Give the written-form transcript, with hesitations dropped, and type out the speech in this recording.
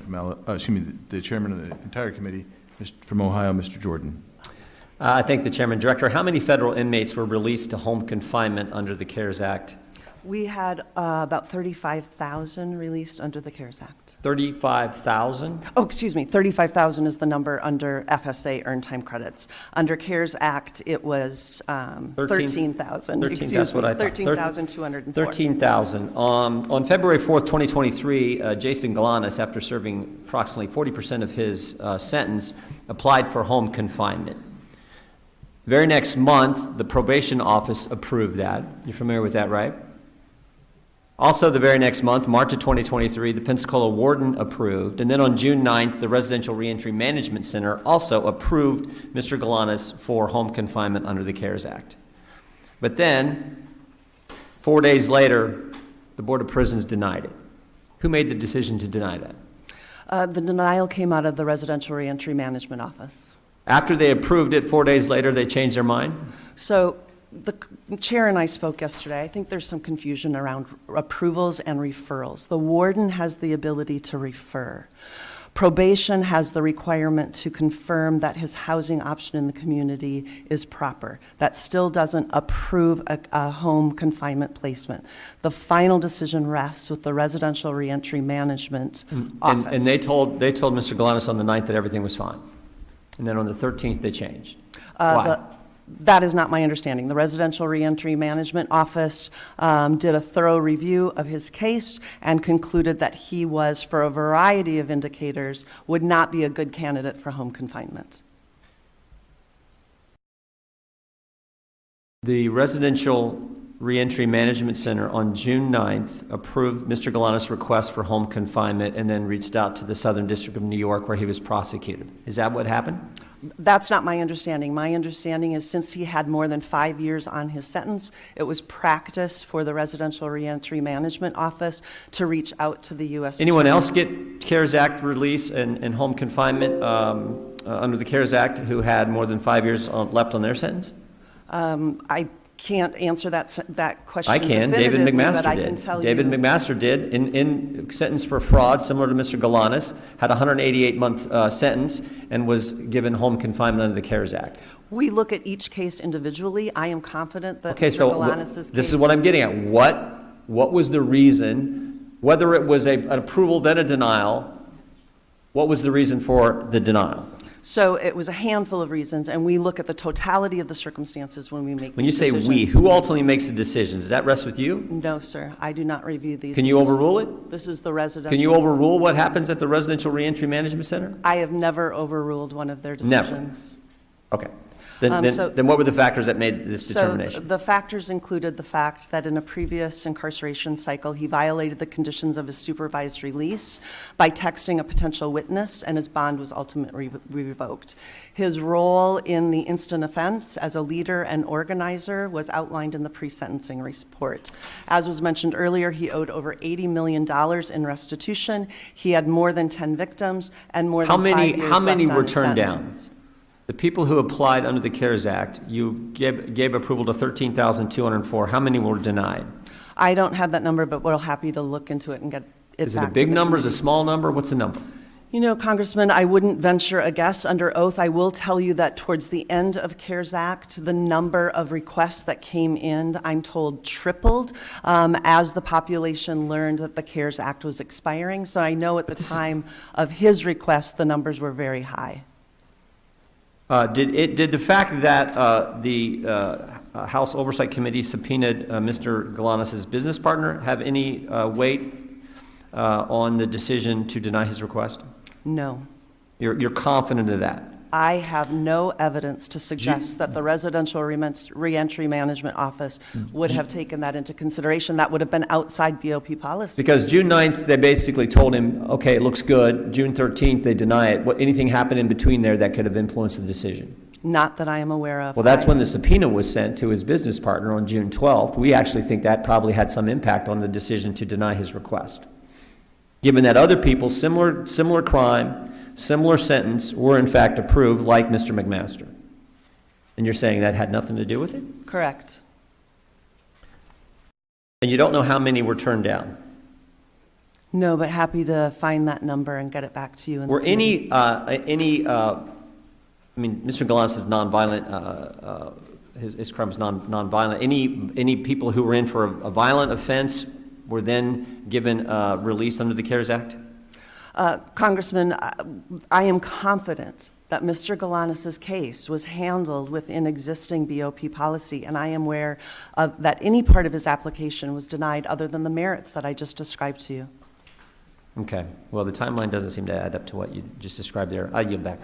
from the chairman of the entire committee, from Ohio, Mr. Jordan. I thank the chairman. Director, how many federal inmates were released to home confinement under the CARES Act? We had about 35,000 released under the CARES Act. 35,000? Oh, excuse me, 35,000 is the number under FSA earned time credits. Under CARES Act, it was 13,000. 13, that's what I thought. 13,204. 13,000. On February 4th, 2023, Jason Galanis, after serving approximately 40% of his sentence, applied for home confinement. Very next month, the probation office approved that. You're familiar with that, right? Also, the very next month, March of 2023, the Pensacola warden approved. And then on June 9th, the Residential Reentry Management Center also approved Mr. Galanis for home confinement under the CARES Act. But then, 4 days later, the Board of Prisons denied it. Who made the decision to deny that? The denial came out of the Residential Reentry Management Office. After they approved it, 4 days later, they changed their mind? So the chair and I spoke yesterday. I think there's some confusion around approvals and referrals. The warden has the ability to refer. Probation has the requirement to confirm that his housing option in the community is proper. That still doesn't approve a home confinement placement. The decision rests with the Residential Reentry Management Office. And they told Mr. Galanis on the 9th that everything was fine. And then on the 13th, they changed. Why? That is not my understanding. The Residential Reentry Management Office did a thorough review of his case and concluded that he was, for a variety of indicators, would not be a good candidate for home confinement. The Residential Reentry Management Center on June 9th approved Mr. Galanis' request for home confinement and then reached out to the Southern District of New York where he was prosecuted. Is that what happened? That's not my understanding. My understanding is since he had more than 5 years on his sentence, it was practice for the Residential Reentry Management Office to reach out to the U.S. Anyone else get CARES Act release and home confinement under the CARES Act who had more than 5 years left on their sentence? I can't answer that question. I can. David McMaster I did. can tell David you. McMaster did. In sentence for fraud, similar to Mr. Galanis, had a 188-month sentence and was given home confinement under the CARES Act. We look at each case individually. I am confident that Okay, Mr. so Galanis' case. this is what I'm getting at. What was the reason, whether it was an approval then a denial, what was the reason for the denial? So it was a handful of reasons, and we look at the totality of the circumstances when we make When you say decisions. we, who ultimately makes the decisions? Does that rest with you? No, sir. I do not review these. Can you overrule it? This is the residential. Can you overrule what happens at the Residential Reentry Management Center? I have never overruled one of their decisions. Never. Okay. Then what were the factors that made this determination? So the factors included the fact that in a previous incarceration cycle, he violated the conditions of his supervised release by texting a potential witness, and his bond was ultimately revoked. His role in the instant offense as a leader and organizer was outlined in the pre-sentencing report. As was mentioned earlier, he owed over $80 million in restitution. He had more than 10 victims and more than 5 years How many left on were his turned down? sentence. The people who applied under the CARES Act, you gave approval to 13,204. How many were denied? I don't have that number, but we're happy to look into it and get it back. Is it a big number? Is it a small number? What's the number? You know, Congressman, I wouldn't venture a guess under oath. I will tell you that towards the end of CARES Act, the number of requests that came in, I'm told, tripled as the population learned that the CARES Act was expiring. So I know at the time of his request, the numbers were very high. Did the fact that the House Oversight Committee subpoenaed Mr. Galanis' business partner have any weight on the decision to deny his request? No. You're confident of that? I have no evidence to suggest that the Residential Reentry Management Office would have taken that into consideration. That would have been outside BOP policy. Because June 9th, they basically told him, okay, it looks good. June 13th, they deny it. Anything happened in between there that could have influenced the decision? Not that I am aware of. Well, that's when the subpoena was sent to his business partner on June 12th. We actually think that probably had some impact on the decision to deny his request. Given that other people, similar crime, similar sentence, were in fact approved, like Mr. McMaster. And you're saying that had nothing to do with it? Correct. And you don't know how many were turned down? No, but happy to find that number and get it back to you. In the Were committee. I mean, Mr. Galanis is nonviolent, his crime is nonviolent. Any people who were in for a violent offense were then given release under the CARES Act? Congressman, I am confident that Mr. Galanis's case was handled within existing BOP policy, and I am aware that any part of his application was denied other than the merits that I just described to you. Okay. Well, the timeline doesn't seem to add up to what you just described there. I yield back.